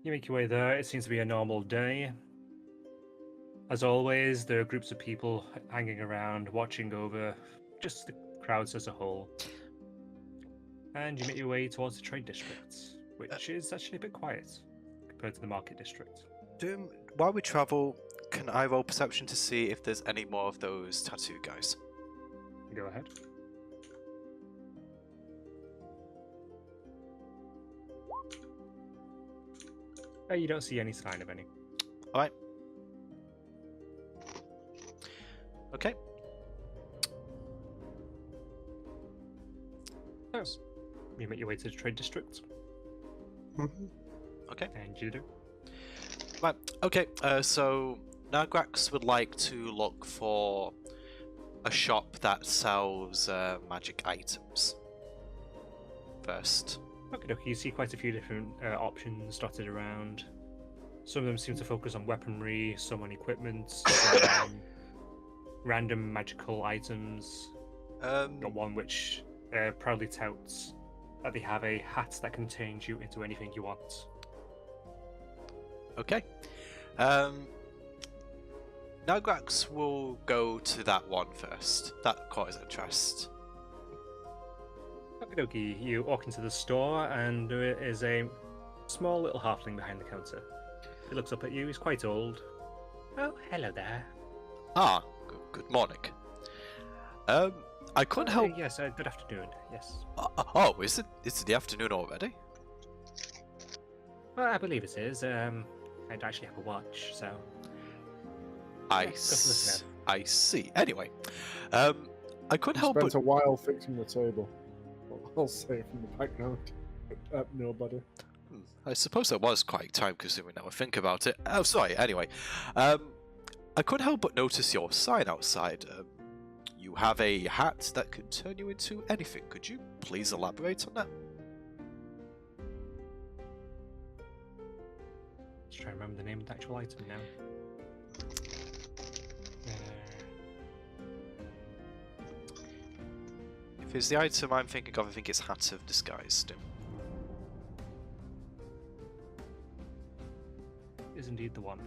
You make your way there. It seems to be a normal day. As always, there are groups of people hanging around, watching over just the crowds as a whole. And you make your way towards the trade district, which is actually a bit quiet compared to the market district. Doom, while we travel, can I roll perception to see if there's any more of those tattoo guys? Go ahead. You don't see any sign of any. Alright. Okay. So, you make your way to the trade district. Okay. And you do. Right, okay, so Nagrax would like to look for a shop that sells magic items first. Okay, you see quite a few different options dotted around. Some of them seem to focus on weaponry, some on equipment, some on random magical items. Got one which proudly touts that they have a hat that can change you into anything you want. Okay. Nagrax will go to that one first. That caught his interest. Okie dokie, you walk into the store and there is a small little halfling behind the counter. He looks up at you, he's quite old. Oh, hello there. Ah, good morning. I couldn't help... Yes, good afternoon, yes. Oh, is it the afternoon already? Well, I believe it is. I don't actually have a watch, so... I see. Anyway, I couldn't help Spent but... a while fixing the table. I'll say from the background. Nobody. I suppose that was quite time-consuming now I think about it. Oh, sorry, anyway. I couldn't help but notice your sign outside. You have a hat that can turn you into anything. Could you please elaborate on that? Just trying to remember the name of the actual item now. If it's the item I'm thinking of, I think it's Hat of Disguise. Is indeed the one.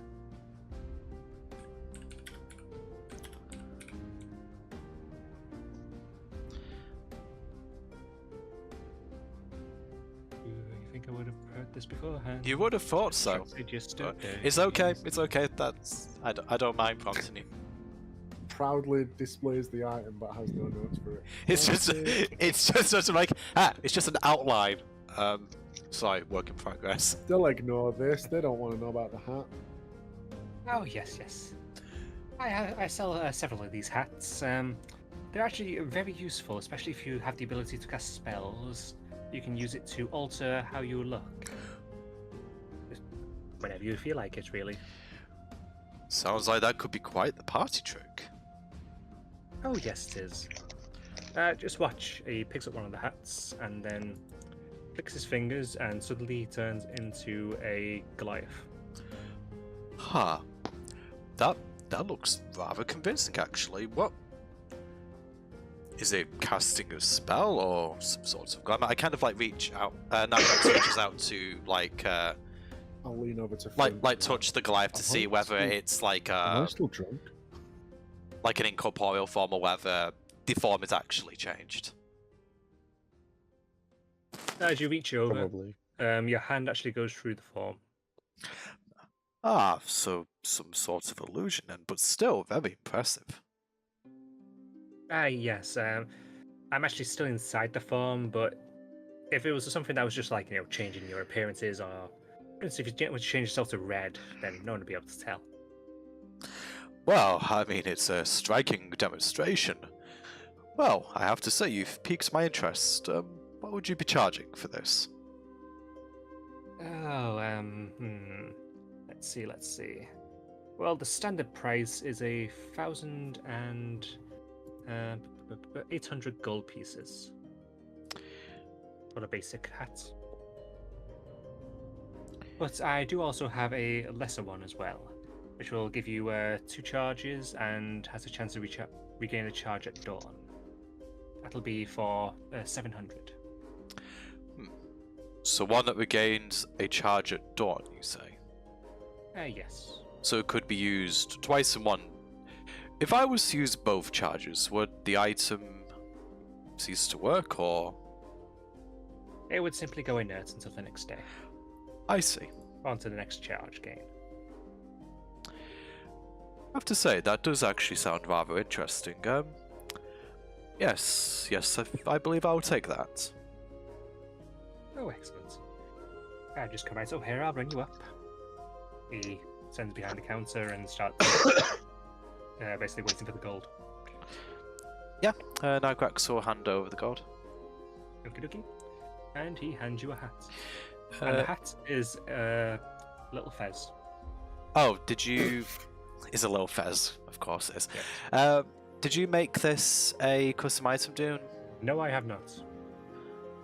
Do you think I would have heard this beforehand? You would have thought so. It's okay. It's okay. That's I don't mind prompting you. Proudly displays the item but has no notes for it. It's just sort of like it's just an outline. Sorry, work in progress. They'll ignore this. They don't want to know about the hat. Oh yes. I sell several of these hats. They're actually very useful, especially if you have the ability to cast spells. You can use it to alter how you look. Just whenever you feel like it, really. Sounds like that could be quite the party trick. Oh yes, it is. Just watch. He picks up one of the hats and then clicks his fingers and suddenly turns into a Goliath. Huh. That looks rather convincing, actually. What? Is it casting a spell or some sort of glamour? I kind of like reach out. Nagrax reaches out to like. I'll lean over to like touch the Goliath to see whether it's like Am I still drunk? like an incorporeal form or whether the form is actually changed. As you reach over, Probably. your hand actually goes through the form. Ah, so some sort of illusion then, but still very impressive. Yes. I'm actually still inside the form, but if it was something that was just like, changing your appearances, or for instance, if you were to change yourself to red, then no one would be able to tell. Well, I mean, it's a striking demonstration. Well, I have to say, you've piqued my interest. What would you be charging for this? Oh, let's see. Well, the standard price is 1,800 gold pieces for the basic hat. But I do also have a lesser one as well, which will give you 2 charges and has a chance to regain a charge at dawn. That'll be for 700. So one that regains a charge at dawn, you say? Yes. So it could be used twice in one. If I was to use both charges, would the item cease to work, or...? It would simply go inert until the next day. I see. On to the next charge gain. I have to say, that does actually sound rather interesting. Yes, I believe I'll take that. Oh, excellent. Just come right up here, I'll bring you up. He stands behind the counter and starts basically waiting for the gold. Yeah, now Grax will hand over the gold. Okie dokie. And he hands you a hat. And the hat is a little fez. Oh, did you... Is a little fez, of course it is. Yeah. Did you make this a custom item, Dune? No, I have not.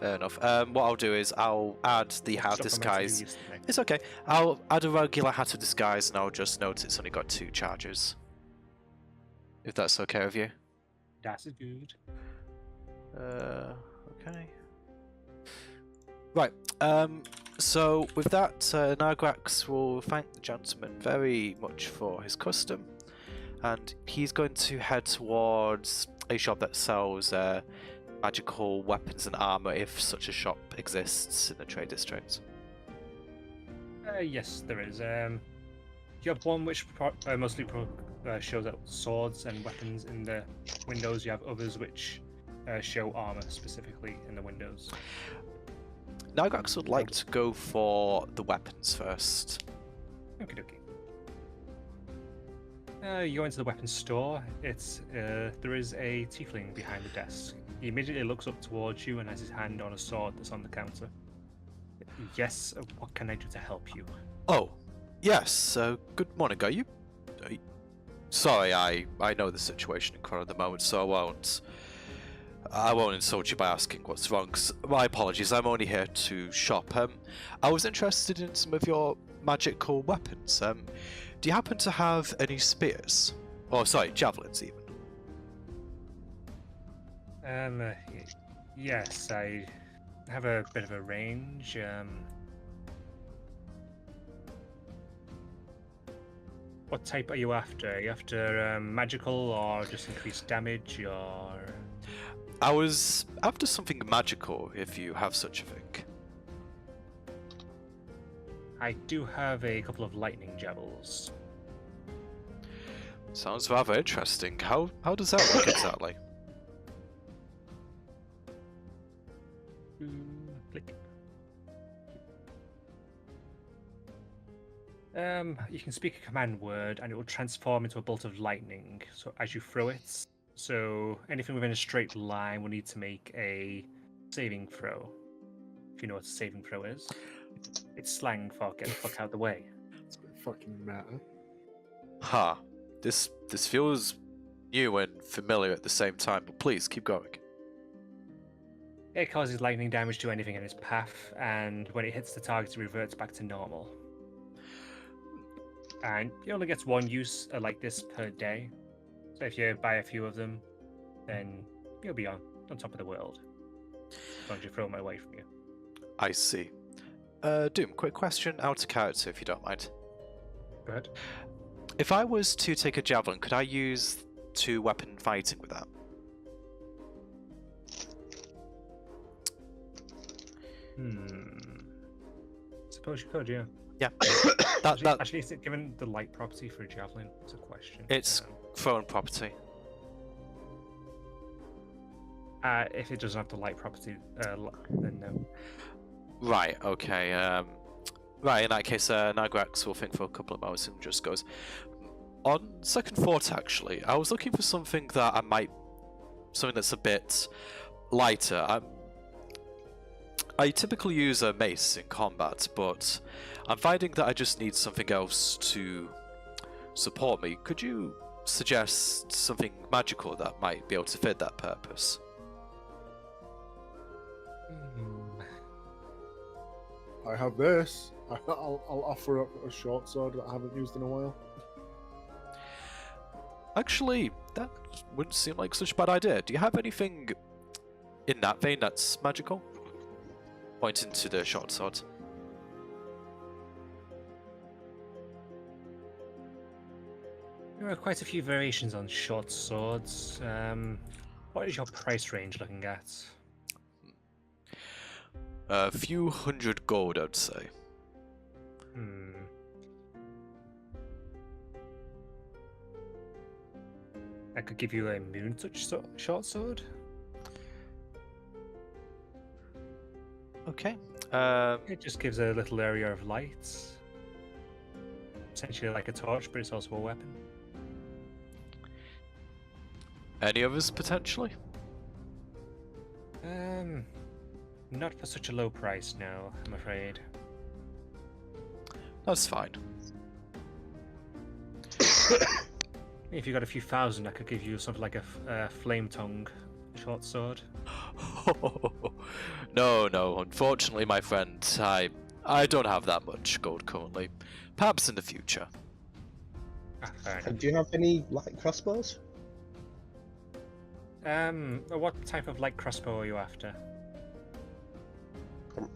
Fair enough. What I'll do is I'll add the hat of disguise. It's okay. I'll add a regular hat of disguise and I'll just note it's only got 2 charges. If that's okay with you. That's good. Okay. Right. So with that, Nagrax will thank the gentleman very much for his custom, and he's going to head towards a shop that sells magical weapons and armor, if such a shop exists in the trade district. Yes, there is. You have one which mostly shows out swords and weapons in the windows. You have others which show armor specifically in the windows. Nagrax would like to go for the weapons first. Okie dokie. You go into the weapons store. It's there is a tiefling behind the desk. He immediately looks up towards you and has his hand on a sword that's on the counter. Yes, what can I do to help you? Oh, yes. Good morning. Are you? Sorry, I know the situation in front of the moment, so I won't insult you by asking what's wrong. My apologies, I'm only here to shop. I was interested in some of your magical weapons. Do you happen to have any spears? Oh, sorry, javelins even. Yes, I have a bit of a range. What type are you after? Are you after magical or just increased damage, or...? I was after something magical, if you have such a thing. I do have a couple of lightning javelins. Sounds rather interesting. How does that work exactly? Click. You can speak a command word and it will transform into a bolt of lightning. So as you throw it, so anything within a straight line will need to make a saving throw. If you know what a saving throw is. It's slang for get the fuck out of the way. It's a bit fucking meta. Ha. This feels new and familiar at the same time, but please keep going. It causes lightning damage to anything in its path, and when it hits the target, it reverts back to normal. And it only gets one use like this per day. So if you buy a few of them, then you'll be on top of the world. As long as you throw them away from you. I see. Doom, quick question out of character if you don't mind. Go ahead. If I was to take a javelin, could I use 2-weapon fighting with that? Suppose you could, yeah. Yeah. Actually, is it given the light property for a javelin? It's a question. It's thrown property. If it doesn't have the light property, then no. Right, okay. Right, in that case, Nagrax will think for a couple of moments and just goes, on second thought, actually, I was looking for something that something that's a bit lighter. I typically use a mace in combat, but I'm finding that I just need something else to support me. Could you suggest something magical that might be able to fit that purpose? I have this. I'll offer up a short sword that I haven't used in a while. Actually, that wouldn't seem like such a bad idea. Do you have anything in that vein that's magical? pointing to the short sword. There are quite a few variations on short swords. What is your price range looking at? A few hundred gold, I'd say. I could give you a moon touch short sword. Okay. It just gives a little area of light. Essentially like a torch, but it's also a weapon. Any others potentially? Not for such a low price, no, I'm afraid. That's fine. If you got a few thousand, I could give you something like a flame tongue short sword. No, unfortunately, my friend, I don't have that much gold currently. Perhaps in the future. Fair enough. Do you have any light crossbows? What type of light crossbow are you after?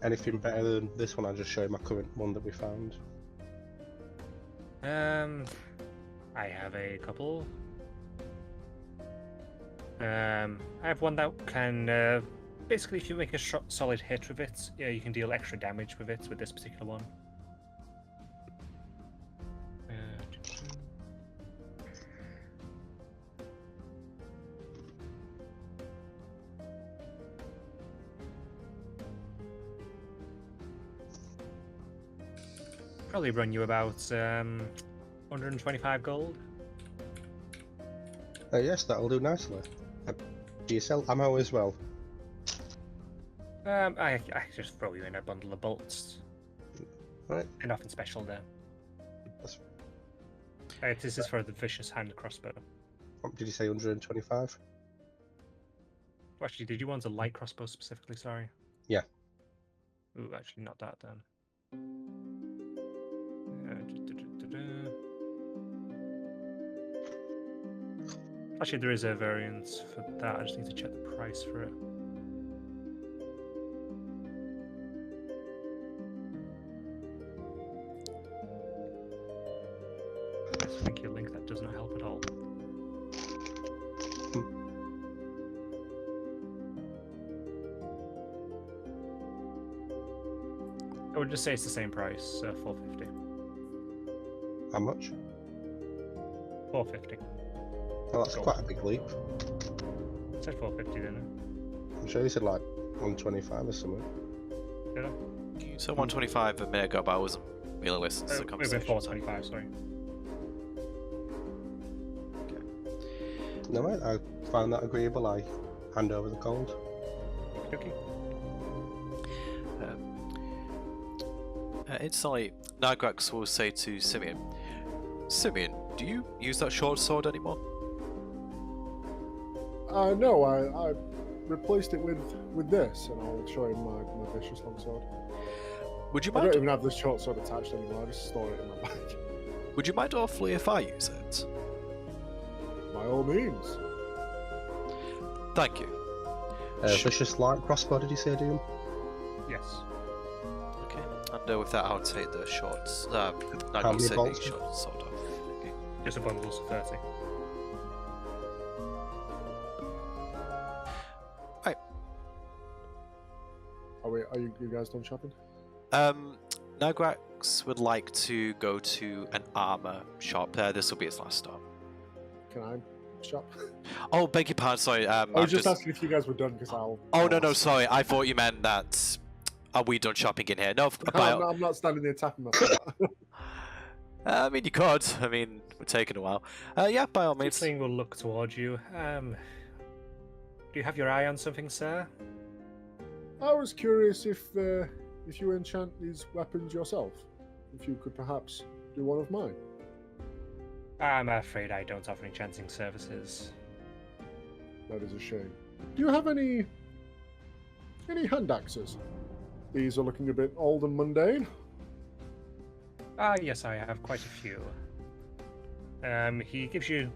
Anything better than this one? I'll just show you my current one that we found. I have a couple. I have one that can, basically if you make a solid hit with it, yeah, you can deal extra damage with it, with this particular one. Probably run you about 125 gold. Yes, that'll do nicely. Do you sell ammo as well? I just throw you in a bundle of bolts. Right. And nothing special there. That's... This is for the vicious hand crossbow. Did you say 125? Actually, did you want a light crossbow specifically? Sorry. Yeah. Ooh, actually, not that then. Actually, there is a variant for that. I just need to check the price for it. Thank you, Link. That does not help at all. I would just say it's the same price, 450. How much? 450. Well, that's quite a big leap. It said 450, didn't it? I'm sure you said like 125 or something. Did I? So 125 a minute ago, but I wasn't really listening to the Maybe conversation. 425, sorry. No, right, I find that agreeable. I hand over the gold. Okay. It's like Nagrax will say to Simeon, Simeon, do you use that short sword anymore? No, I replaced it with this, and I'll show him my vicious longsword. Would you I don't mind? even have this short sword attached anymore. I just store it in my bag. Would you mind awfully if I use it? By all means. Thank you. Vicious light crossbow, did you say, Doom? Yes. Okay. And with that, I'll take the shorts. How Nag, many you said the bolts? short sword off. Okay. Just a bundle of 30. Right. Are you guys done shopping? Nagrax would like to go to an armor shop. This will be his last stop. Can I shop? Oh, beg your pardon. Sorry. I was just asking if you guys were done because I'll. Oh no, sorry. I thought you meant that. Are we done shopping in here? No, I'm not standing there tapping myself. I mean, you could. I mean, we're taking a while. Yeah, by all means. Something will look towards you. Do you have your eye on something, sir? I was curious if you enchant these weapons yourself, if you could perhaps do one of mine. I'm afraid I don't offer enchanting services. That is a shame. Do you have any hand axes? These are looking a bit old and mundane. Yes, I have quite a few. He gives you,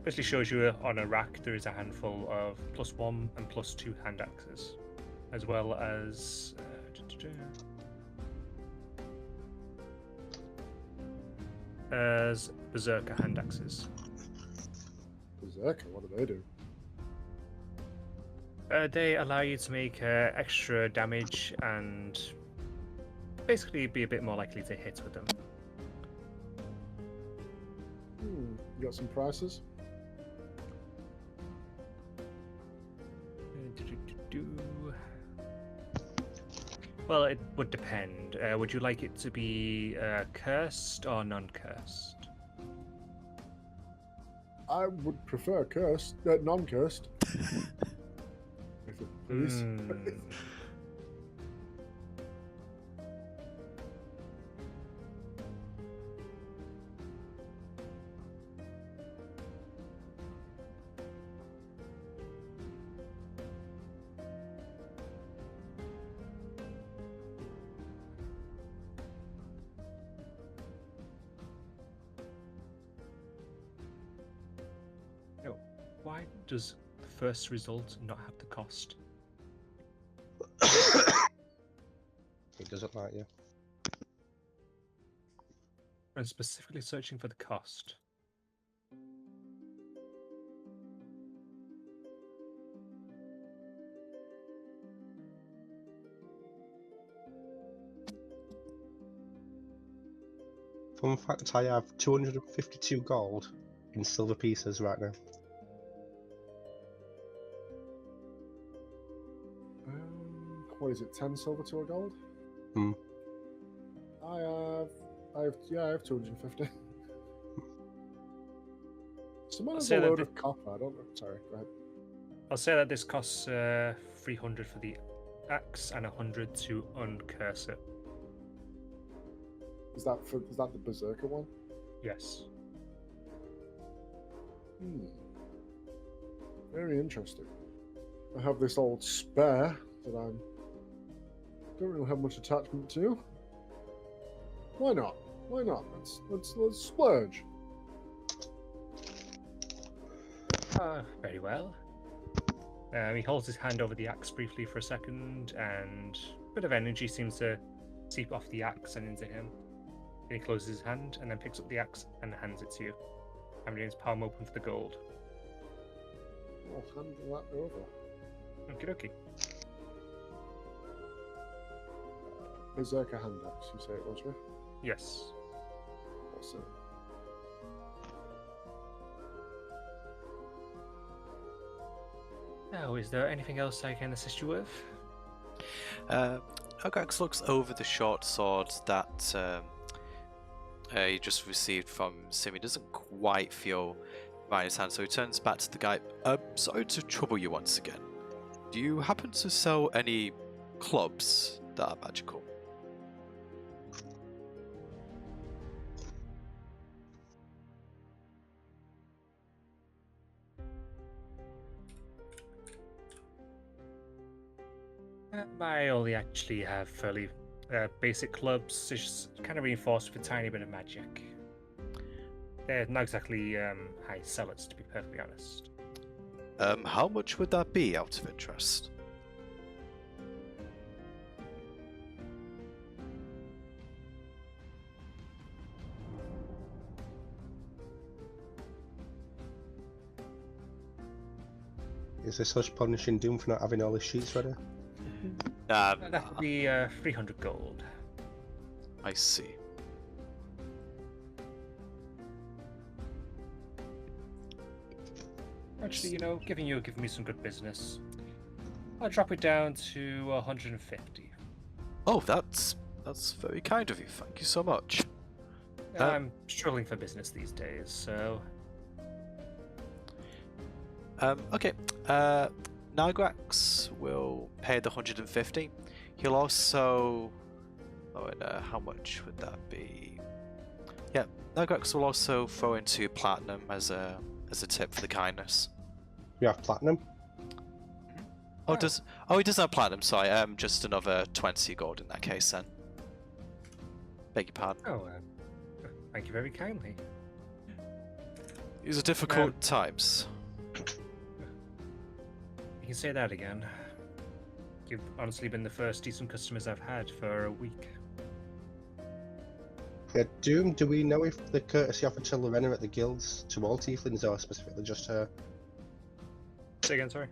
basically shows you on a rack there is a handful of +1 and +2 hand axes, as well as As Berserker hand axes. Berserker, what do they do? They allow you to make extra damage and basically be a bit more likely to hit with them. You got some prices? Well, it would depend. Would you like it to be cursed or non-cursed? I would prefer cursed, non-cursed. If it please. Why does the first result not have the cost? It doesn't like you. I'm specifically searching for the cost. Fun fact, I have 252 gold in silver pieces right now. What is it? 10 silver to a gold? Hmm. I have 250. Someone has a load of copper. I don't know. Sorry, go ahead. I'll say that this costs 300 for the axe and 100 to uncurse it. Is that the Berserker one? Yes. Very interesting. I have this old spare that I don't really have much attachment to. Why not? Why not? Let's splurge. Very well. He holds his hand over the axe briefly for a second, and a bit of energy seems to seep off the axe and into him. Then he closes his hand and then picks up the axe and hands it to you. Having his palm open for the gold. I'll hand that over. Okie dokie. Berserker hand axe, you say it was, yeah? Yes. Awesome. Now, is there anything else I can assist you with? Ogax looks over the short sword that he just received from Sim. He doesn't quite feel right in his hand, so he turns back to the guy. Sorry to trouble you once again. Do you happen to sell any clubs that are magical? I only actually have fairly basic clubs. It's just kind of reinforced with a tiny bit of magic. They're not exactly high sellers, to be perfectly honest. How much would that be, out of interest? Is there such punishing Doom for not having all his sheets ready? That would be 300 gold. I see. Actually, you know, giving me some good business. I'll drop it down to 150. Oh, that's very kind of you. Thank you so much. I'm struggling for business these days, so... Okay. Nagrax will pay the 150. He'll also... Oh, and how much would that be? Yeah, Nagrax will also throw into platinum as a tip for the kindness. You have platinum? Oh, he doesn't have platinum, sorry. Just another 20 gold in that case then. Beg your pardon. Oh, thank you very kindly. These are difficult times. You can say that again. You've honestly been the first decent customers I've had for a week. Yeah, Doom, do we know if the courtesy offered to Lorena at the guilds to all tieflings or specifically just her? Say again, sorry.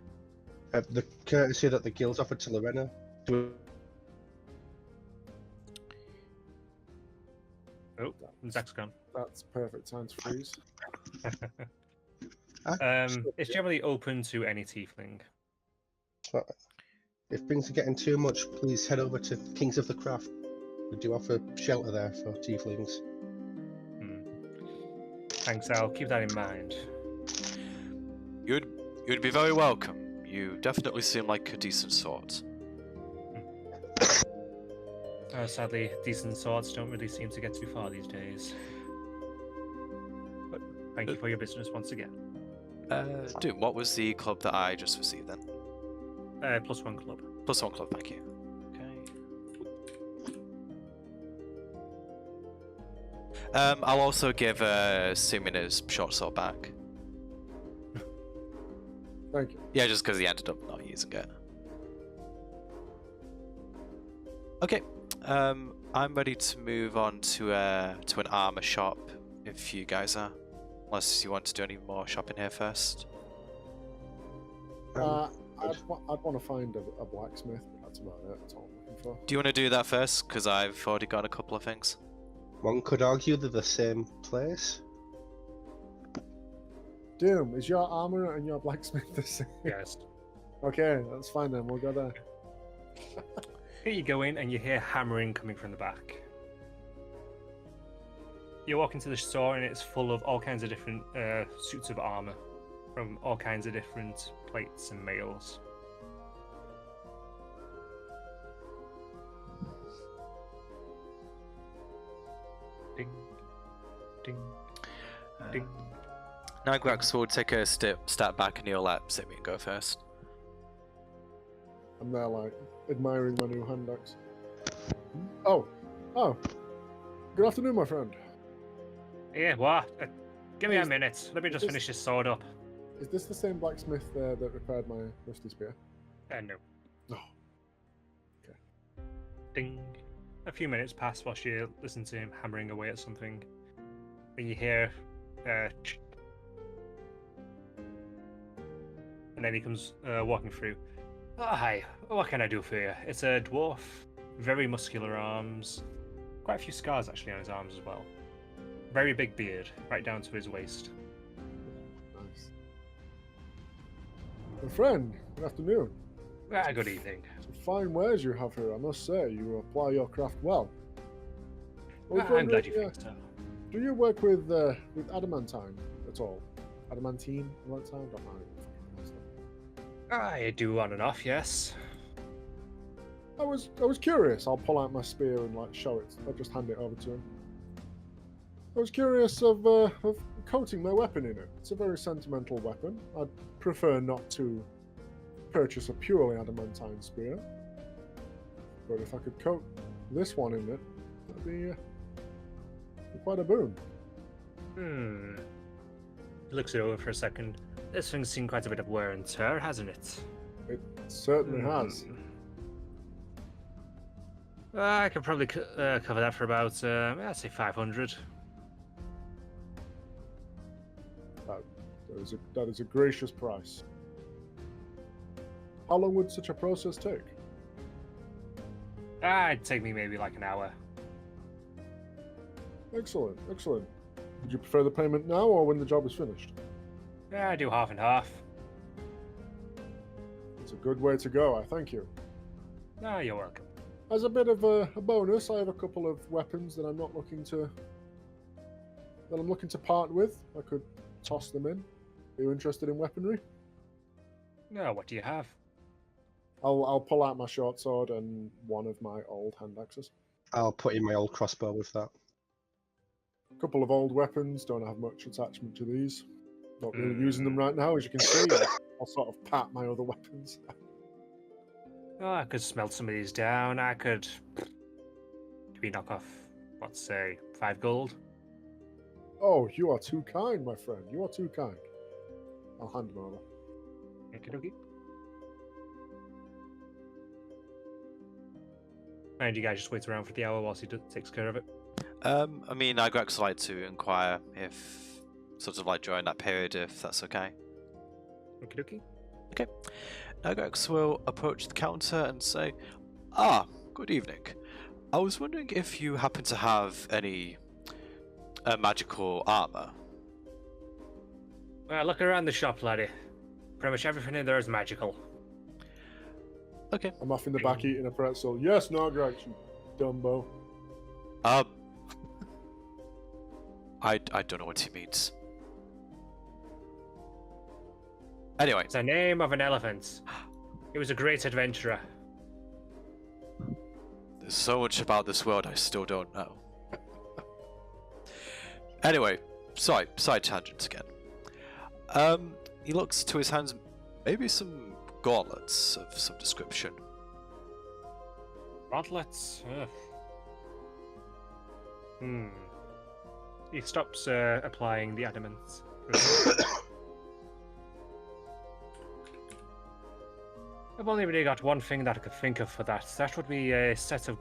The courtesy that the guilds offered to Lorena. Do Oh, Zach's gone. That's perfect time to freeze. It's generally open to any tiefling. If things are getting too much, please head over to Kings of the Craft. We do offer shelter there for tieflings. Thanks, I'll keep that in mind. You'd be very welcome. You definitely seem like a decent sort. Sadly, decent swords don't really seem to get too far these days. But thank you for your business once again. Doom, what was the club that I just received then? +1 club. +1 club, thank you. Okay. I'll also give Sumina's short sword back. Thank you. Yeah, just because he ended up not using it. Okay. I'm ready to move on to an armor shop if you guys are. Unless you want to do any more shopping here first. I'd want to find a blacksmith, but that's about it. That's all I'm looking for. Do you want to do that first? Because I've already got a couple of things. One could argue they're the same place. Doom, is your armor and your blacksmith the same? Yes. Okay, that's fine then. We'll go there. Here you go in, and you hear hammering coming from the back. You walk into the store, and it's full of all kinds of different suits of armor from all kinds of different plates and mails. Ding, ding, ding. Nagrax will take a step back and he'll let Simeon go first. I'm there, like, admiring my new hand axe. Oh. Good afternoon, my friend. Yeah, what? Give me a minute. Let me just finish this sword up. Is this the same blacksmith that repaired my rusty spear? No. No. Okay. Ding. A few minutes pass whilst you listen to him hammering away at something. Then you hear, and then he comes walking through. Oh, hi. What can I do for you? It's a dwarf, very muscular arms, quite a few scars actually on his arms as well. Very big beard, right down to his waist. Nice. My friend, good afternoon. Good evening. Some fine wares you have here, I must say. You apply your craft well. I'm glad you think so. Do you work with adamantine at all? Adamantine? Don't know. I do on and off, yes. I was curious. I'll pull out my spear and like show it. I'll just hand it over to him. I was curious of coating my weapon in it. It's a very sentimental weapon. I'd prefer not to purchase a purely adamantine spear. But if I could coat this one in it, that'd be quite a boon. He looks it over for a second. This thing's seen quite a bit of wear and tear, hasn't it? It certainly has. I could probably cover that for about, I'd say 500. That is a gracious price. How long would such a process take? It'd take me maybe like an hour. Excellent. Would you prefer the payment now or when the job is finished? I do half and half. It's a good way to go, I thank you. You're welcome. As a bit of a bonus, I have a couple of weapons that I'm looking to part with. I could toss them in. Are you interested in weaponry? No, what do you have? I'll pull out my short sword and one of my old hand axes. I'll put in my old crossbow with that. A couple of old weapons, don't have much attachment to these. Not really using them right now, as you can see. I'll sort of pat my other weapons. I could smelt some of these down. I could maybe knock off, let's say, 5 gold. Oh, you are too kind, my friend. You are too kind. I'll hand them over. Okie dokie. And you guys just wait around for the hour whilst he takes care of it. I mean, I'd actually like to inquire if, sort of like during that period, if that's okay. Okie dokie. Okay. Nagax will approach the counter and say, "Ah, good evening. I was wondering if you happen to have any magical armor." Well, look around the shop, laddie. Pretty much everything in there is magical. Okay. I'm off in the back eating a pretzel. Yes, Nargrax, you Dumbo. I don't know what he means. Anyway. It's the name of an elephant. He was a great adventurer. There's so much about this world I still don't know. Anyway, side tangents again. He looks to his hands, maybe some gauntlets of some description. Gauntlets? He stops applying the adamant. I've only really got one thing that I could think of for that. That would be a set of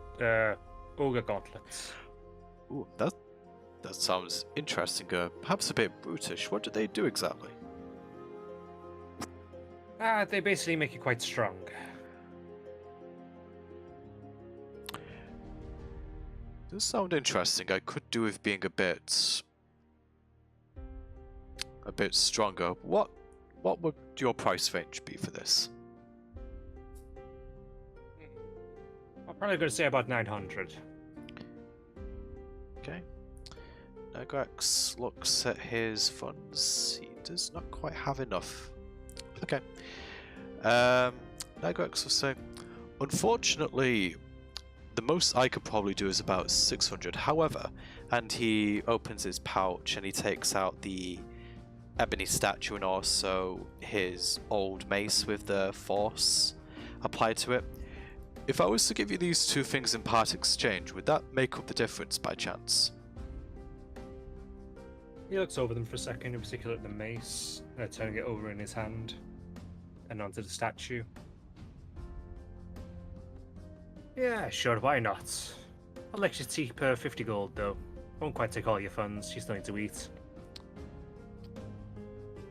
ogre gauntlets. Ooh, that sounds interesting. Perhaps a bit brutish. What do they do exactly? They basically make you quite strong. Does sound interesting. I could do with being a bit stronger. What would your price range be for this? I'm probably going to say about 900. Okay. Nagrax looks at his funds. He does not quite have enough. Okay. Nagrax will say, unfortunately, the most I could probably do is about 600. However, and he opens his pouch and he takes out the ebony statue and also his old mace with the force applied to it. If I was to give you these two things in part exchange, would that make up the difference by chance? He looks over them for a second, in particular at the mace, turning it over in his hand, and onto the statue. Yeah, sure, why not? I'll let you keep 50 gold, though. Won't quite take all your funds, you still need to eat.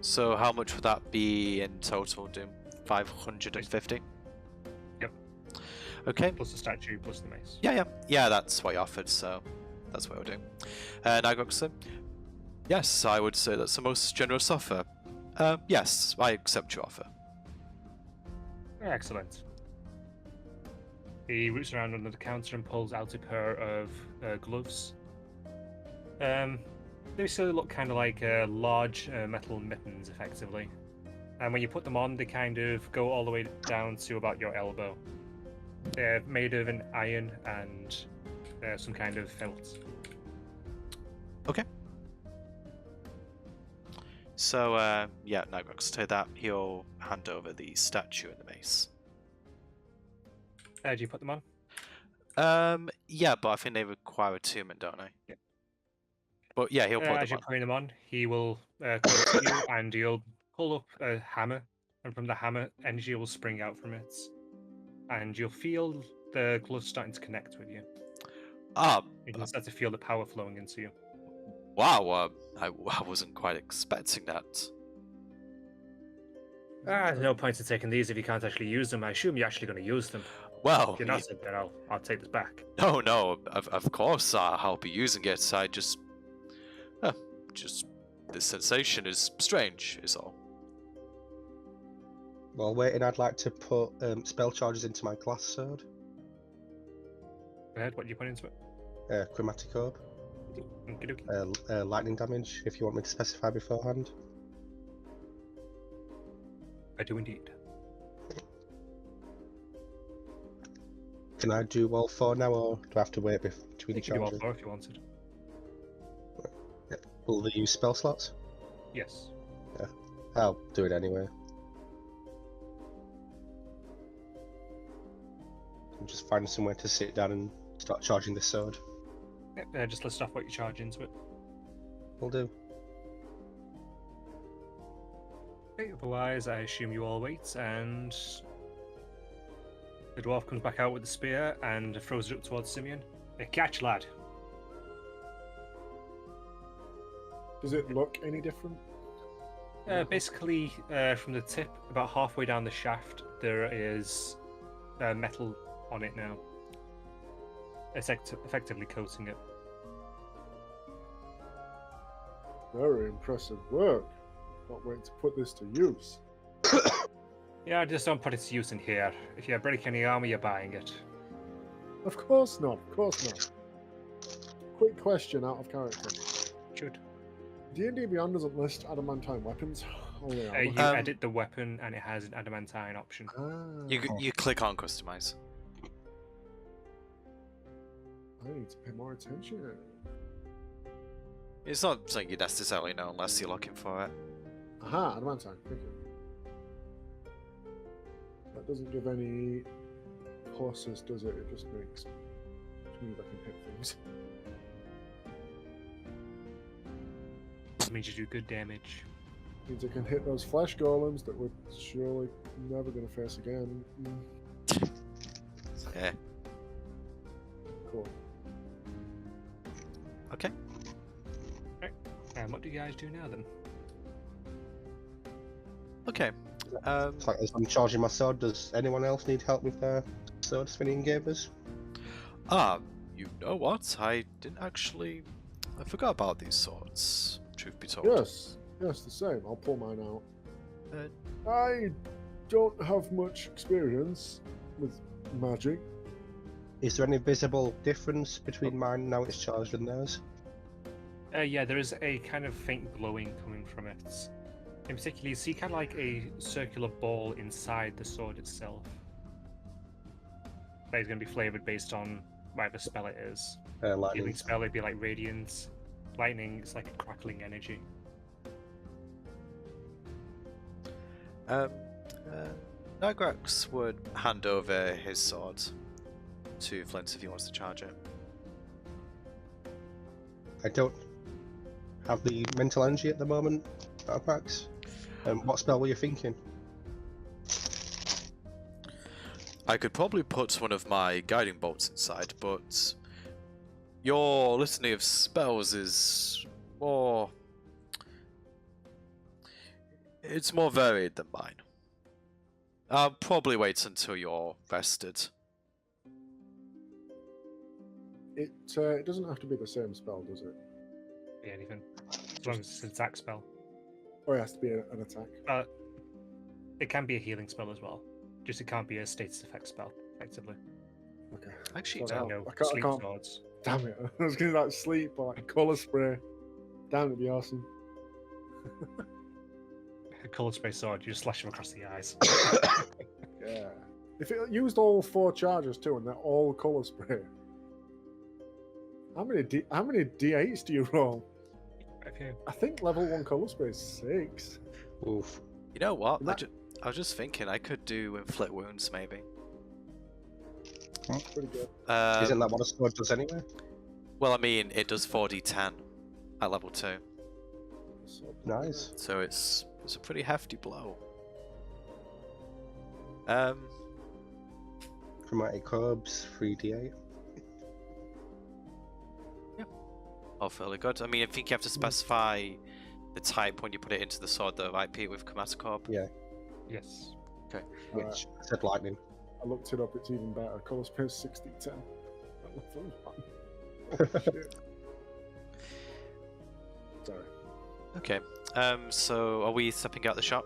So how much would that be in total, Doom? 550? Yep. Okay. Plus the statue, plus the mace. Yeah, that's what he offered, so that's what we'll do. Nagrax said, yes, I would say that's the most generous offer. Yes, I accept your offer. Excellent. He roots around under the counter and pulls out a pair of gloves. They still look kind of like large metal mittens, effectively. And when you put them on, they kind of go all the way down to about your elbow. They're made of an iron and some kind of felt. Okay. So, yeah, Nagrax, take that. He'll hand over the statue and the mace. Do you put them on? Yeah, but I think they require attunement, don't they? Yeah. But yeah, he'll put As them you're on. putting them on, he will come to you and you'll pull up a hammer, and from the hammer, energy will spring out from it. And you'll feel the gloves starting to connect with you. You can start to feel the power flowing into you. Wow, I wasn't quite expecting that. There's no point in taking these if you can't actually use them. I assume you're actually going to use them. Well, If you're not, then I'll take this back. no, of course I'll be using it. I just the sensation is strange, is all. While waiting, I'd like to put spell charges into my glass sword. Go ahead, what do you put into it? Chromatic orb. Okey-dokey. Lightning damage, if you want me to specify beforehand. I do indeed. Can I do all four now, or do I have to wait between You can do all charges? 4 if you wanted. Will they use spell slots? Yes. I'll do it anyway. I'm just finding somewhere to sit down and start charging the sword. Yep, just list off what you charge into it. Will do. Okay, otherwise, I assume you all wait, and The dwarf comes back out with the spear and throws it up towards Simeon. A catch, lad. Does it look any different? Basically, from the tip, about halfway down the shaft, there is metal on it now. Effectively coating it. Very impressive work. Not waiting to put this to use. Yeah, just don't put it to use in here. If you break any armor, you're buying it. Of course not. Of course not. Quick question out of character. Should. D&D Beyond doesn't list adamantine weapons. Only armor. You edit the weapon and it has an adamantine option. You click on customize. I need to pay more attention. It's not something you necessarily know unless you're looking for it. Aha, adamantine. Thank you. That doesn't give any pluses, does it? It just makes means I can hit things. This means you do good damage. Means I can hit those flesh golems that we're surely never going to face again. Yeah. Cool. Okay. And what do you guys do now then? Okay. It's like as I'm charging my sword, does anyone else need help with their sword spinning gamers? You know what? I forgot about these swords, truth be told. Yes, the same. I'll pull mine out. I don't have much experience with magic. Is there any visible difference between mine now it's charged and theirs? Yeah, there is a kind of faint glowing coming from it. In particular, you see kind of like a circular ball inside the sword itself. That is going to be flavored based on whatever spell it is. Lightning. Healing spell, it'd be like radiant. Lightning, it's like a crackling energy. Nigrax would hand over his sword to Flint if he wants to charge it. I don't have the mental energy at the moment, Max. What spell were you thinking? I could probably put one of my guiding bolts inside, but your litany of spells is more... It's more varied than mine. I'll probably wait until you're rested. It doesn't have to be the same spell, does it? Be anything. As long as it's an attack spell. Or it has to be an attack. It can be a healing spell as well. Just it can't be a status effect spell, effectively. Okay. Actually, So no. I can't- Sleep can't- swords. Damn it. I was going to like sleep or like colour spray. Damn, it'd be awesome. A colour spray sword, you just slash them across the eyes. Yeah. If it used all 4 charges too and they're all colour spray. How many D8s do you roll? Okay. I think level 1 colour spray is 6. Oof. You know what? That- I was just thinking I could do inflict wounds, maybe. Pretty good. Isn't that what a sword does anyway? Well, I mean, it does 4d10 at level 2, Nice. so it's a pretty hefty blow. Chromatic orbs, 3d8. Oh, fairly good. I mean, I think you have to specify the type when you put it into the sword, though, right, Pete, with chromatic orb? Yeah, Yes. which I said lightning. I looked it up, it's even better. Colour spray is 60-10. Shit. Sorry. Okay. So are we stepping out the shop?